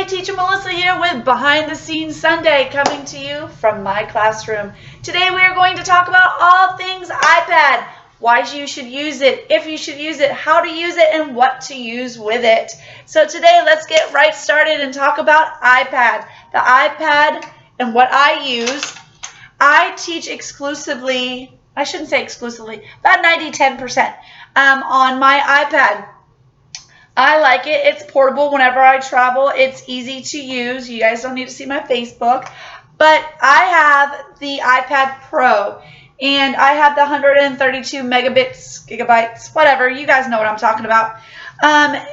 Teacher Melissa here with Behind the Scenes Sunday, coming to you from my classroom. Today we are going to talk about all things iPad, why you should use it, if you should use it, how to use it, and what to use with it. So today let's get right started and talk about iPad. The iPad and what I use. I teach exclusively, I shouldn't say exclusively, about 90-10% on my iPad. I like it. It's portable whenever I travel. It's easy to use. You guys don't need to see my Facebook. But I have the iPad Pro, and I have the 132 megabits, gigabytes, whatever. You guys know what I'm talking about. I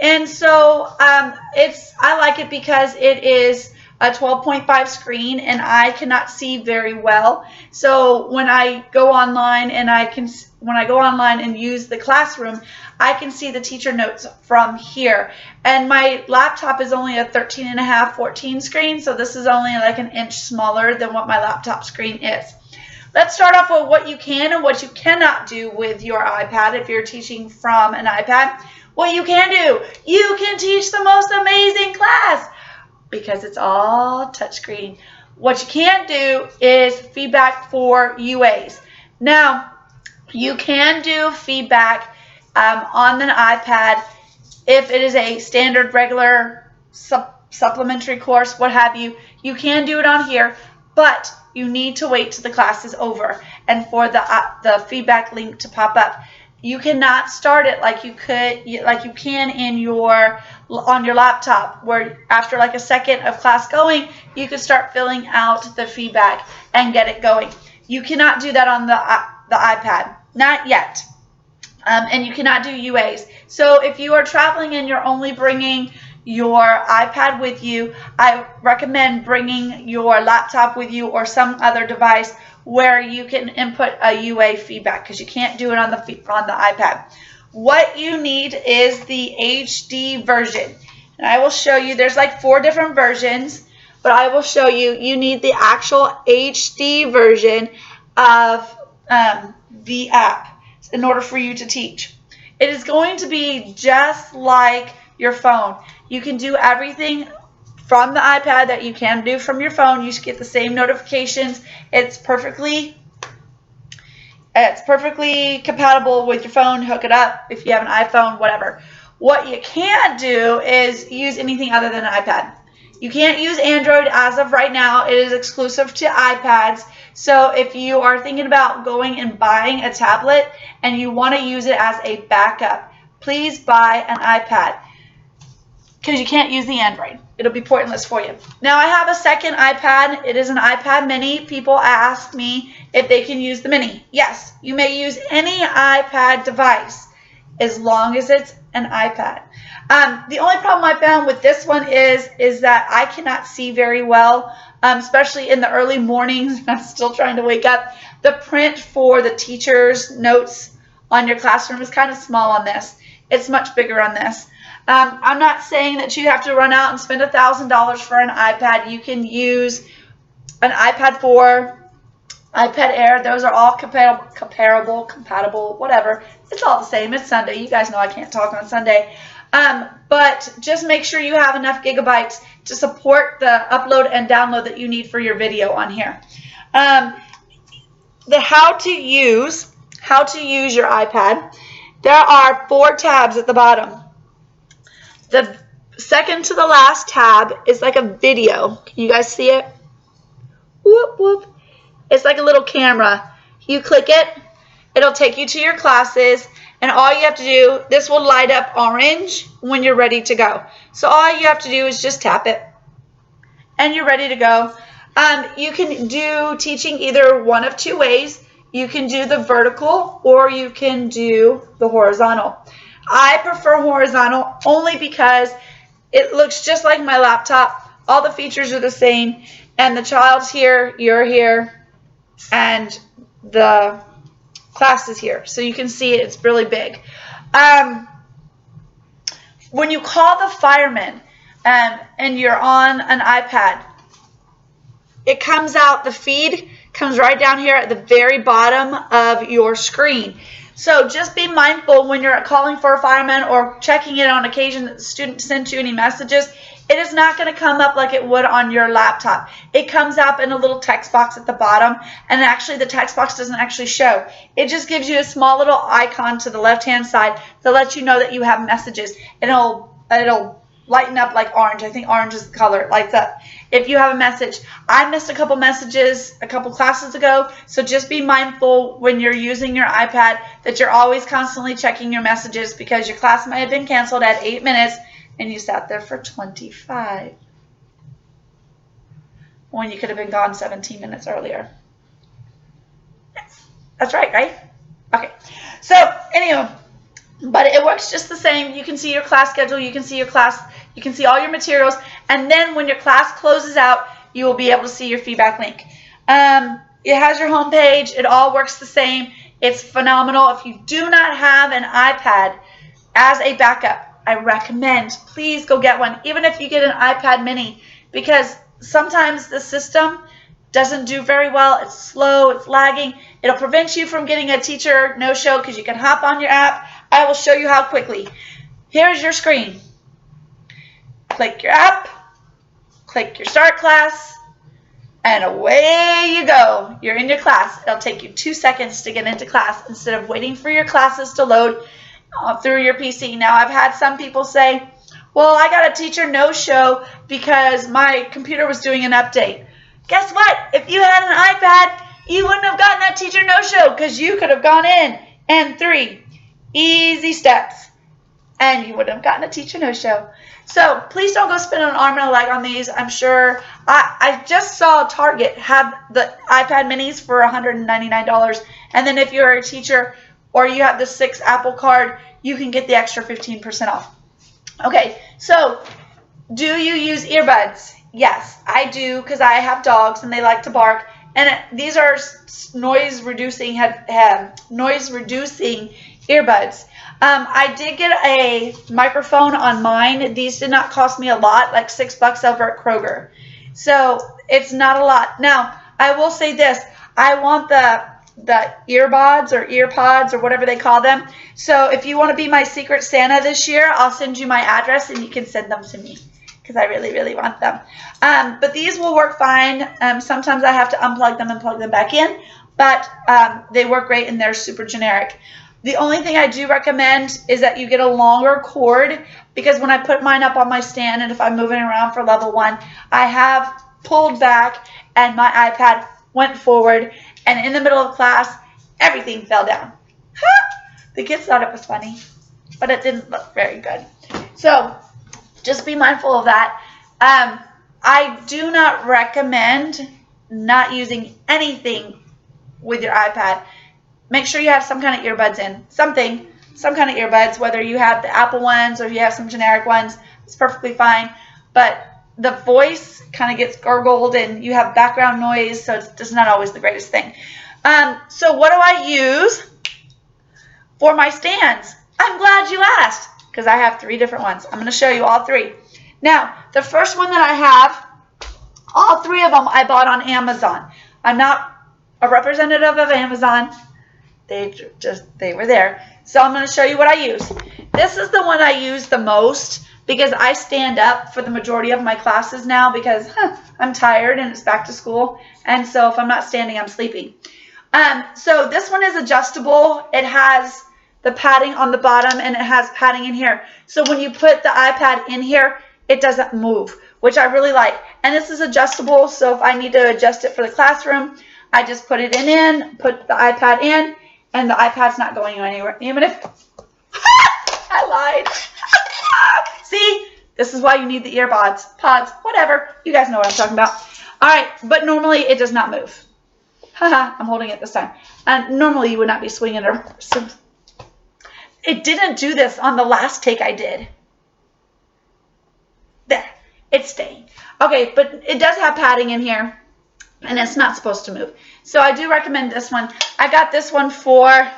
like it because it is a 12.5 screen, and I cannot see very well. So when I go online and use the classroom, I can see the teacher notes from here. And my laptop is only a 13.5, 14 screen, so this is only like an inch smaller than what my laptop screen is. Let's start off with what you can and what you cannot do with your iPad if you're teaching from an iPad. What you can do, you can teach the most amazing class because it's all touchscreen. What you can't do is feedback for UAs. Now, you can do feedback on an iPad if it is a standard, regular, supplementary course, what have you. You can do it on here, but you need to wait till the class is over and for the feedback link to pop up. You cannot start it like you can on your laptop, where after like a second of class going, you can start filling out the feedback and get it going. You cannot do that on the iPad, not yet. And you cannot do UAs. So if you are traveling and you're only bringing your iPad with you, I recommend bringing your laptop with you or some other device where you can input a UA feedback, because you can't do it on the iPad. What you need is the HD version. And I will show you, there's like 4 different versions, but I will show you, you need the actual HD version of the app in order for you to teach. It is going to be just like your phone. You can do everything from the iPad that you can do from your phone. You should get the same notifications. It's perfectly compatible with your phone. Hook it up if you have an iPhone, whatever. What you can't do is use anything other than an iPad. You can't use Android as of right now. It is exclusive to iPads. So if you are thinking about going and buying a tablet and you want to use it as a backup, please buy an iPad, because you can't use the Android. It'll be pointless for you. Now I have a second iPad. It is an iPad mini. People ask me if they can use the mini. Yes, you may use any iPad device as long as it's an iPad. The only problem I found with this one is that I cannot see very well, especially in the early mornings. I'm still trying to wake up. The print for the teacher's notes on your classroom is kind of small on this. It's much bigger on this. I'm not saying that you have to run out and spend $1,000 for an iPad. You can use an iPad 4, iPad Air. Those are all compatible, whatever. It's all the same. It's Sunday. You guys know I can't talk on Sunday. But just make sure you have enough gigabytes to support the upload and download that you need for your video on here. The how to use your iPad. There are 4 tabs at the bottom. The second to the last tab is like a video. Can you guys see it? Whoop, whoop. It's like a little camera. You click it, it'll take you to your classes, and all you have to do, this will light up orange when you're ready to go. So all you have to do is just tap it, and you're ready to go. You can do teaching either one of 2 ways. You can do the vertical or you can do the horizontal. I prefer horizontal only because it looks just like my laptop. All the features are the same, and the child's here, you're here, and the class is here. So you can see it, it's really big. When you call the fireman and you're on an iPad, it comes out, the feed comes right down here at the very bottom of your screen. So just be mindful when you're calling for a fireman or checking it on occasion that the student sent you any messages. it is not going to come up like it would on your laptop. It comes up in a little text box at the bottom, and actually the text box doesn't actually show. It just gives you a small little icon to the left-hand side to let you know that you have messages, and it'll lighten up like orange. I think orange is the color. It lights up if you have a message. I missed a couple messages a couple classes ago, so just be mindful when you're using your iPad that you're always constantly checking your messages, because your class might have been canceled at 8 minutes and you sat there for 25 when you could have been gone 17 minutes earlier. Yes, that's right? Okay. So anyway, but it works just the same. You can see your class schedule, you can see your class, you can see all your materials, and then when your class closes out, you will be able to see your feedback link. It has your home page. It all works the same. It's phenomenal. If you do not have an iPad as a backup, I recommend please go get one, even if you get an iPad mini, because sometimes the system doesn't do very well. It's slow, it's lagging. It'll prevent you from getting a teacher no-show because you can hop on your app. I will show you how quickly. Here's your screen. Click your app, click your start class, and away you go. You're in your class. It'll take you 2 seconds to get into class instead of waiting for your classes to load through your PC. Now, I've had some people say, well, I got a teacher no-show because my computer was doing an update. Guess what? If you had an iPad, you wouldn't have gotten that teacher no-show, because you could have gone in and 3 easy steps and you wouldn't have gotten a teacher no-show. So please don't go spend an arm and a leg on these. I'm sure I just saw Target have the iPad minis for $199, and then if you're a teacher or you have the 6 Apple card, you can get the extra 15% off. Okay, so do you use earbuds? Yes, I do, because I have dogs and they like to bark. And these are noise reducing earbuds. I did get a microphone on mine. These did not cost me a lot, like $6 over at Kroger. So it's not a lot. Now, I will say this. I want the earbuds or earpods or whatever they call them. So if you want to be my secret Santa this year, I'll send you my address and you can send them to me, because I really, really want them. But these will work fine. Sometimes I have to unplug them and plug them back in, but they work great and they're super generic. The only thing I do recommend is that you get a longer cord, because when I put mine up on my stand and if I'm moving around for level 1, I have pulled back and my iPad went forward, and in the middle of class, everything fell down. The kids thought it was funny, but it didn't look very good. So just be mindful of that. I do not recommend not using anything with your iPad. Make sure you have some kind of earbuds in. Some kind of earbuds, whether you have the Apple ones or you have some generic ones, it's perfectly fine. But the voice kind of gets gargled and you have background noise, so it's just not always the greatest thing. So what do I use for my stands? I'm glad you asked, because I have 3 different ones. I'm going to show you all 3. Now, the first one that I have, all 3 of them I bought on Amazon. I'm not a representative of Amazon. They were there. So I'm going to show you what I use. This is the one I use the most, because I stand up for the majority of my classes now, because I'm tired and it's back to school. And so if I'm not standing, I'm sleeping. So this one is adjustable. It has the padding on the bottom and it has padding in here. So when you put the iPad in here, it doesn't move, which I really like. And this is adjustable, so if I need to adjust it for the classroom, I just put it in, put the iPad in, and the iPad's not going anywhere. Even if I lied. See, this is why you need the earbuds, pods, whatever. You guys know what I'm talking about. All right, but normally it does not move. Haha, I'm holding it this time. And normally you would not be swinging it. It didn't do this on the last take I did. There, it's staying. Okay, but it does have padding in here, and it's not supposed to move. So I do recommend this one. I got this one for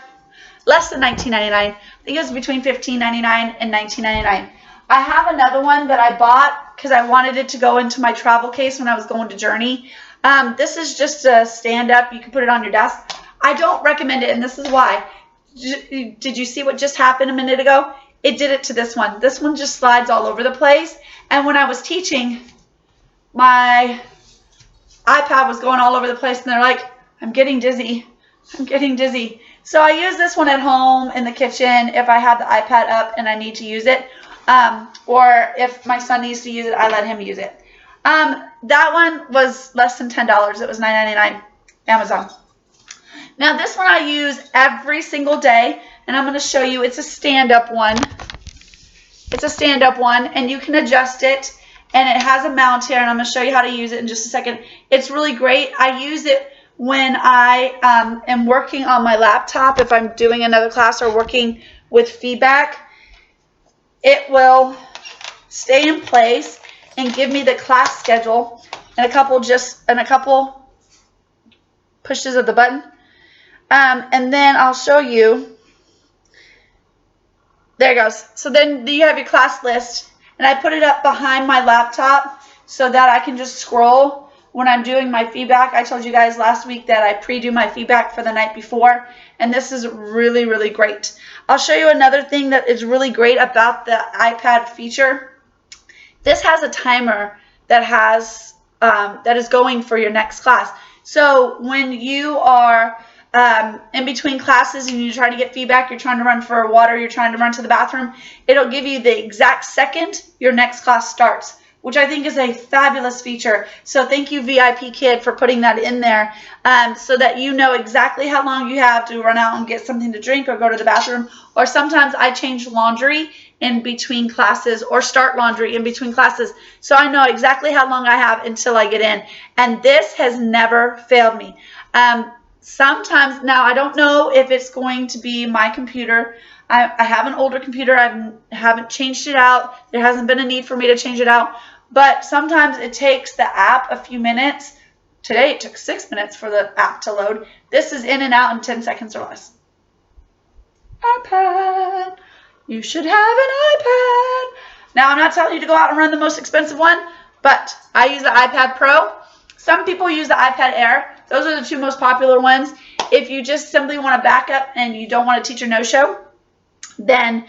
less than $19.99. I think it was between $15.99 and $19.99. I have another one that I bought because I wanted it to go into my travel case when I was going to Journey. This is just a stand-up. You can put it on your desk. I don't recommend it, and this is why. Did you see what just happened a minute ago? It did it to this one. This one just slides all over the place, And when I was teaching, my iPad was going all over the place, and they're like, I'm getting dizzy. I'm getting dizzy. So I use this one at home in the kitchen if I have the iPad up and I need to use it. Or if my son needs to use it, I let him use it. That one was less than $10. It was $9.99, Amazon. Now this one I use every single day, and I'm going to show you. It's a stand-up one. It's a stand-up one, and you can adjust it, and it has a mount here, and I'm going to show you how to use it in just a second. It's really great. I use it when I am working on my laptop, if I'm doing another class or working with feedback. It will stay in place and give me the class schedule and a couple pushes of the button. And then I'll show you. There it goes. So then you have your class list, and I put it up behind my laptop so that I can just scroll when I'm doing my feedback. I told you guys last week that I pre-do my feedback for the night before, and this is really, really great. I'll show you another thing that is really great about the iPad feature. This has a timer that is going for your next class. So when you are in between classes and you're trying to get feedback, you're trying to run for water, you're trying to run to the bathroom, it'll give you the exact second your next class starts, which I think is a fabulous feature. So thank you, VIPKid, for putting that in there so that you know exactly how long you have to run out and get something to drink or go to the bathroom. Or sometimes I change laundry in between classes or start laundry in between classes. So I know exactly how long I have until I get in. And this has never failed me. Sometimes, now I don't know if it's going to be my computer. I have an older computer. I haven't changed it out. There hasn't been a need for me to change it out. But sometimes it takes the app a few minutes. Today it took 6 minutes for the app to load. This is in and out in 10 seconds or less. iPad. You should have an iPad. Now I'm not telling you to go out and run the most expensive one, but I use the iPad Pro. Some people use the iPad Air. Those are the two most popular ones. If you just simply want to back up and you don't want to teach a no-show, then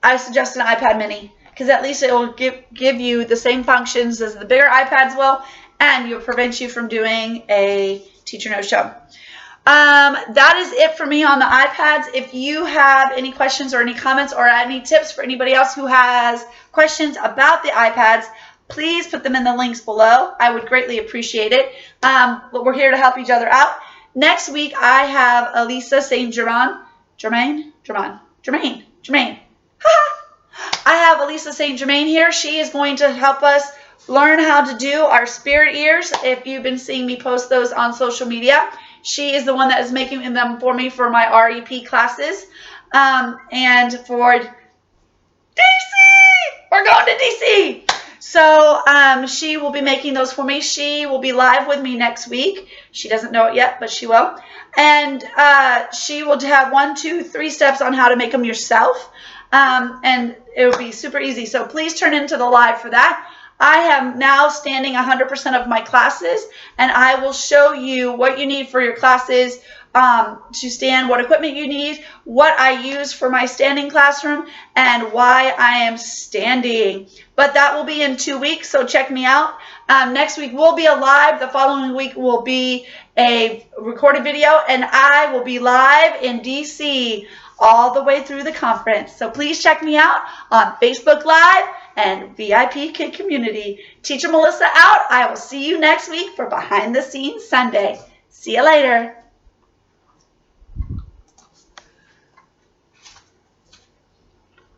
I suggest an iPad mini, because at least it will give you the same functions as the bigger iPads will, and it will prevent you from doing a teacher no-show. That is it for me on the iPads. If you have any questions or any comments or any tips for anybody else who has questions about the iPads, please put them in the links below. I would greatly appreciate it. But we're here to help each other out. Next week, I have Elisa St. Germain. I have Elisa St. Germain here. She is going to help us learn how to do our spirit ears. If you've been seeing me post those on social media, she is the one that is making them for me for my REP classes. And for DC, we're going to DC. So she will be making those for me. She will be live with me next week. She doesn't know it yet, but she will. And she will have 1, 2, 3 steps on how to make them yourself. And it will be super easy. So please turn into the live for that. I am now standing 100% of my classes, and I will show you what you need for your classes to stand, what equipment you need, what I use for my standing classroom, and why I am standing. But that will be in 2 weeks, so check me out. Next week will be a live. The following week will be a recorded video, and I will be live in DC all the way through the conference. So please check me out on Facebook Live and VIPKid Community. Teacher Melissa out. I will see you next week for Behind the Scenes Sunday. See you later.